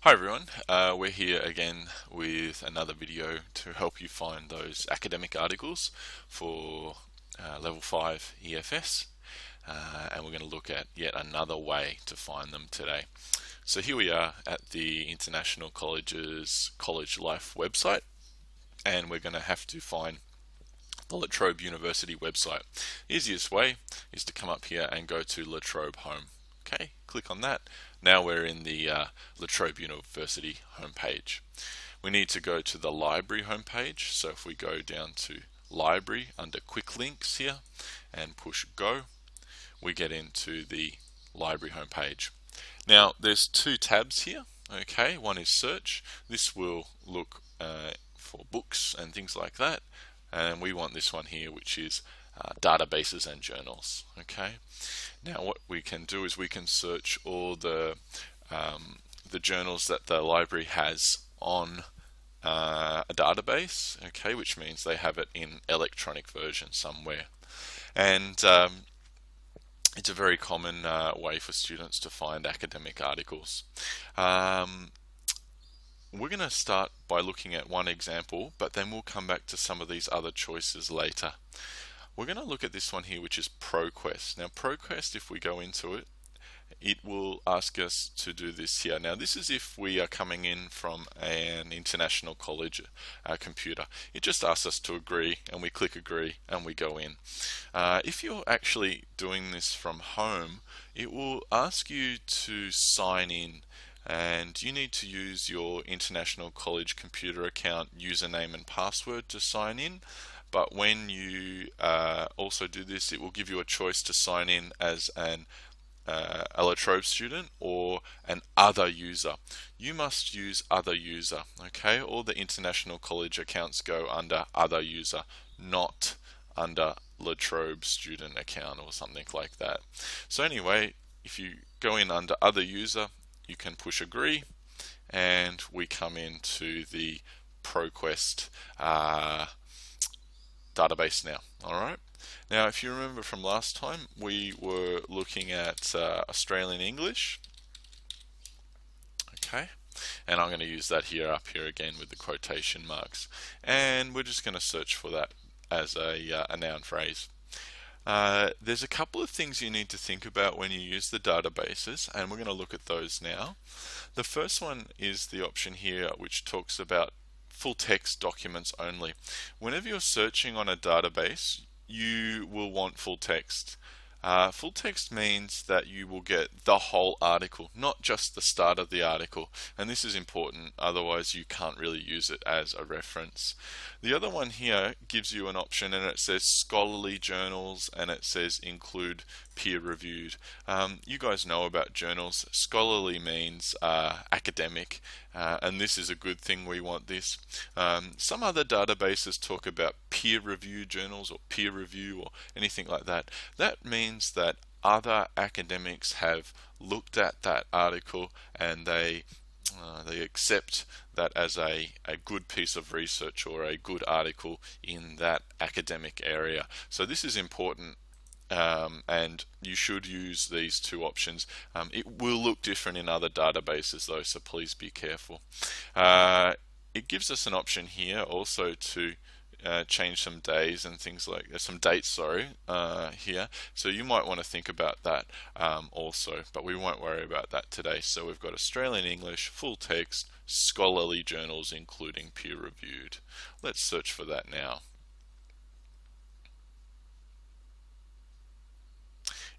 Hi everyone, we're here again with another video to help you find those academic articles for Level 5 EFS, and we're going to look at yet another way to find them today. So here we are at the International College's College Life website, and we're going to have to find the La Trobe University website. Easiest way is to come up here and go to La Trobe Home. Okay, click on that. Now we're in the La Trobe University homepage. We need to go to the library homepage. So if we go down to library under quick links here and push go, we get into the library homepage. Now there's two tabs here. Okay, one is search. This will look for books and things like that, and we want this one here, which is databases and journals. Okay, now what we can do is we can search all the journals that the library has on a database, okay, which means they have it in electronic version somewhere. And it's a very common way for students to find academic articles. We're going to start by looking at one example, but then we'll come back to some of these other choices later. We're going to look at this one here, which is ProQuest. Now ProQuest, if we go into it, it will ask us to do this here. Now this is if we are coming in from an international college computer. It just asks us to agree, and we click agree and we go in. If you're actually doing this from home, it will ask you to sign in, and you need to use your international college computer account username and password to sign in. But when you also do this, it will give you a choice to sign in as a La Trobe student or an other user. You must use other user, okay? All the international college accounts go under other user, not under La Trobe student account or something like that. So anyway, if you go in under other user, you can push agree, and we come into the ProQuest database now. Alright, now if you remember from last time, we were looking at Australian English, okay, and I'm going to use that here up here again with the quotation marks, and we're just going to search for that as a noun phrase. There's a couple of things you need to think about when you use the databases, and we're going to look at those now. The first one is the option here which talks about full text documents only. Whenever you're searching on a database, you will want full text. Full text means that you will get the whole article, not just the start of the article, and this is important, otherwise you can't really use it as a reference. The other one here gives you an option, and it says scholarly journals, and it says include peer-reviewed. You guys know about journals. Scholarly means academic, and this is a good thing. We want this. Some other databases talk about peer-reviewed journals or peer review or anything like that. That means that other academics have looked at that article and they accept that as a good piece of research or a good article in that academic area. So this is important. And you should use these two options. It will look different in other databases though, so please be careful. It gives us an option here also to change some days and things like some dates, sorry, here. So you might want to think about that also, but we won't worry about that today. So we've got Australian English, full text, scholarly journals including peer reviewed. Let's search for that now.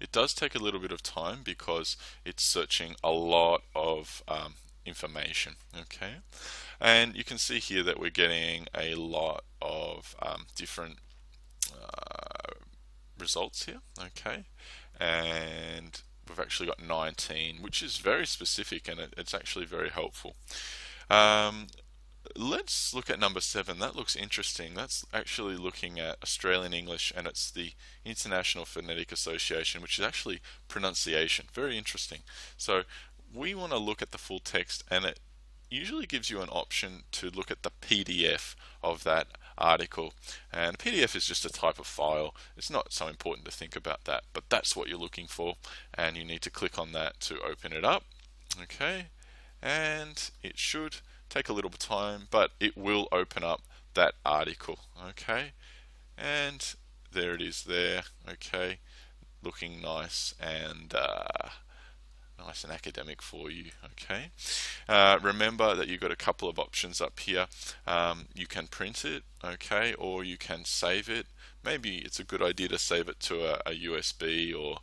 It does take a little bit of time because it's searching a lot of information, okay, and you can see here that we're getting a lot of different results here, okay, and we've actually got 19, which is very specific, and it's actually very helpful. Let's look at number 7. That looks interesting. That's actually looking at Australian English, and it's the International Phonetic Association, which is actually pronunciation. Very interesting. So we want to look at the full text, and it usually gives you an option to look at the PDF of that article. And a PDF is just a type of file. It's not so important to think about that, but that's what you're looking for, and you need to click on that to open it up. Okay. and it should take a little bit of time, but it will open up that article. Okay, and there it is there. Okay, looking nice and nice and academic for you. Okay, remember that you've got a couple of options up here. You can print it, okay, or you can save it. Maybe it's a good idea to save it to a USB or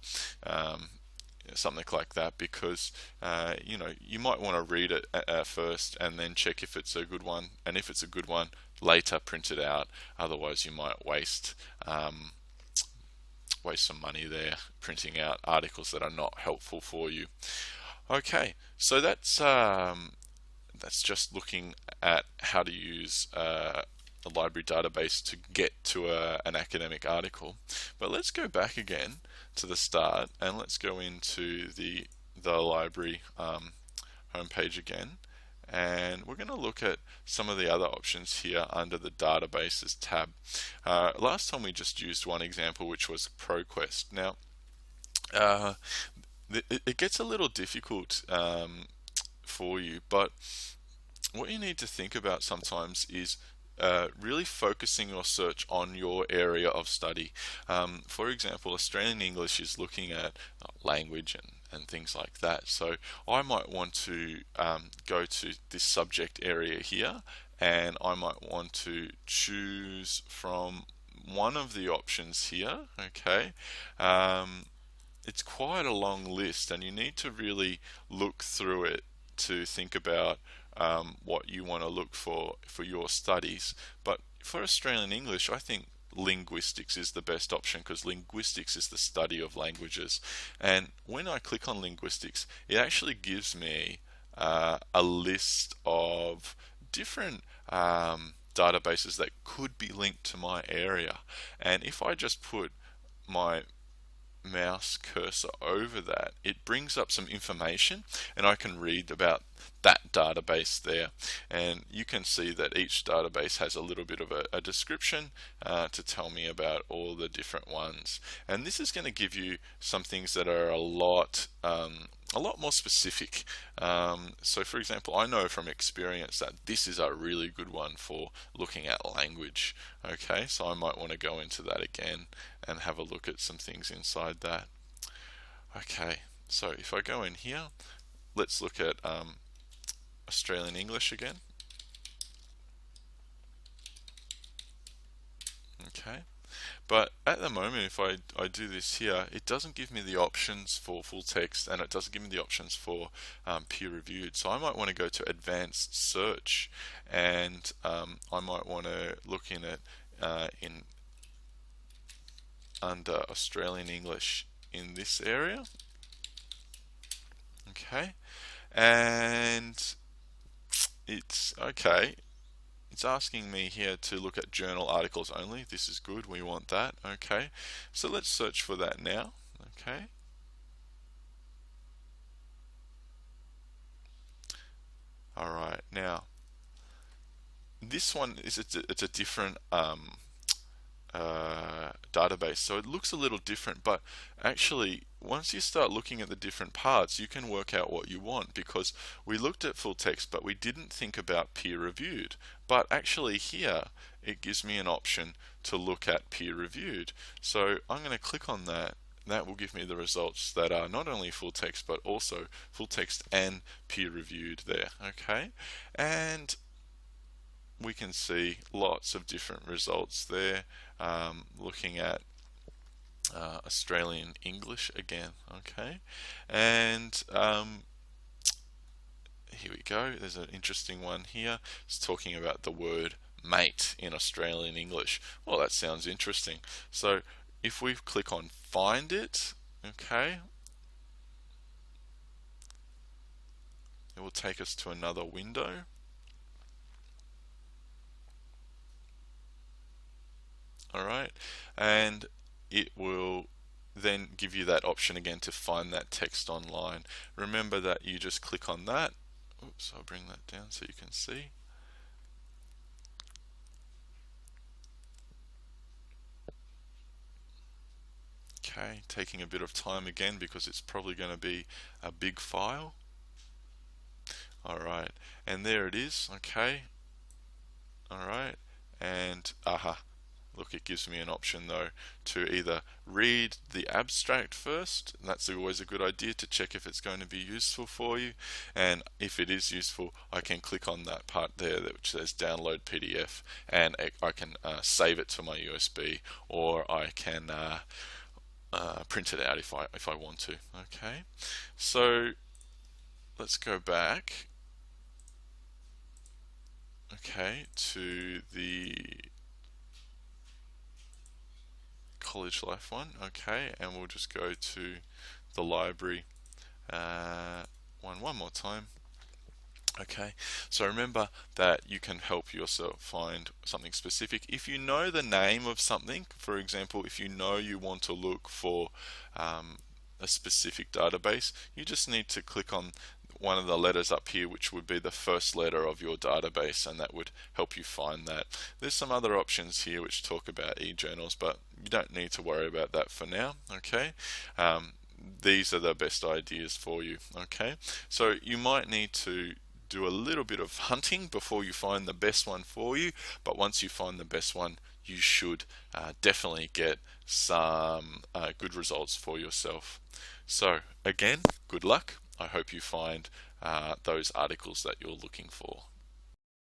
something like that, because you might want to read it at first and then check if it's a good one, and if it's a good one, later print it out. Otherwise, you might waste some money there printing out articles that are not helpful for you. Okay, so that's just looking at how to use a library database to get to an academic article. But let's go back again to the start, and let's go into the library homepage again, and we're going to look at some of the other options here under the databases tab. Last time we just used one example, which was ProQuest. Now it gets a little difficult for you, but what you need to think about sometimes is really focusing your search on your area of study. For example, Australian English is looking at language and things like that. So I might want to go to this subject area here, and I might want to choose from one of the options here. Okay. It's quite a long list, and you need to really look through it to think about what you want to look for your studies. But for Australian English, I think linguistics is the best option, because linguistics is the study of languages. And when I click on linguistics, it actually gives me a list of different databases that could be linked to my area. And if I just put my mouse cursor over that, it brings up some information, and I can read about that database there. And you can see that each database has a little bit of a description to tell me about all the different ones. And this is going to give you some things that are a lot more specific. So for example, I know from experience that this is a really good one for looking at language. Okay, so I might want to go into that again and have a look at some things inside that. Okay, so if I go in here, let's look at Australian English again. Okay, but at the moment, if I do this here, it doesn't give me the options for full text, and it doesn't give me the options for peer reviewed. So I might want to go to advanced search, and I might want to look in it under Australian English in this area. Okay, and it's okay. It's asking me here to look at journal articles only. This is good, we want that. Okay, so let's search for that now. Okay, all right, now this one is it's a different database, so it looks a little different, but actually once you start looking at the different parts, you can work out what you want, because we looked at full text but we didn't think about peer reviewed. But actually here it gives me an option to look at peer reviewed, so I'm going to click on that. That will give me the results that are not only full text but also full text and peer reviewed there. Okay, and we can see lots of different results there, looking at Australian English again. Okay, and here we go. There's an interesting one here. It's talking about the word mate in Australian English. Well, that sounds interesting. So if we click on find it, okay, it will take us to another window. Alright, and it will then give you that option again to find that text online. Remember that you just click on that. Oops, I'll bring that down so you can see. Okay, taking a bit of time again because it's probably going to be a big file. Alright. and there it is. Okay, all right, and look, it gives me an option though to either read the abstract first, and that's always a good idea to check if it's going to be useful for you, and if it is useful, I can click on that part there which says download PDF, and I can save it to my USB, or I can print it out if I want to. Okay, so let's go back, okay, to the college life one. Okay, and we'll just go to the library one more time. Okay, so remember that you can help yourself find something specific. If you know the name of something, for example, if you know you want to look for a specific database, you just need to click on one of the letters up here, which would be the first letter of your database, and that would help you find that. There's some other options here which talk about e-journals, but you don't need to worry about that for now. Okay, these are the best ideas for you. Okay, so you might need to do a little bit of hunting before you find the best one for you, but once you find the best one, you should definitely get some good results for yourself. So again, good luck. I hope you find those articles that you're looking for.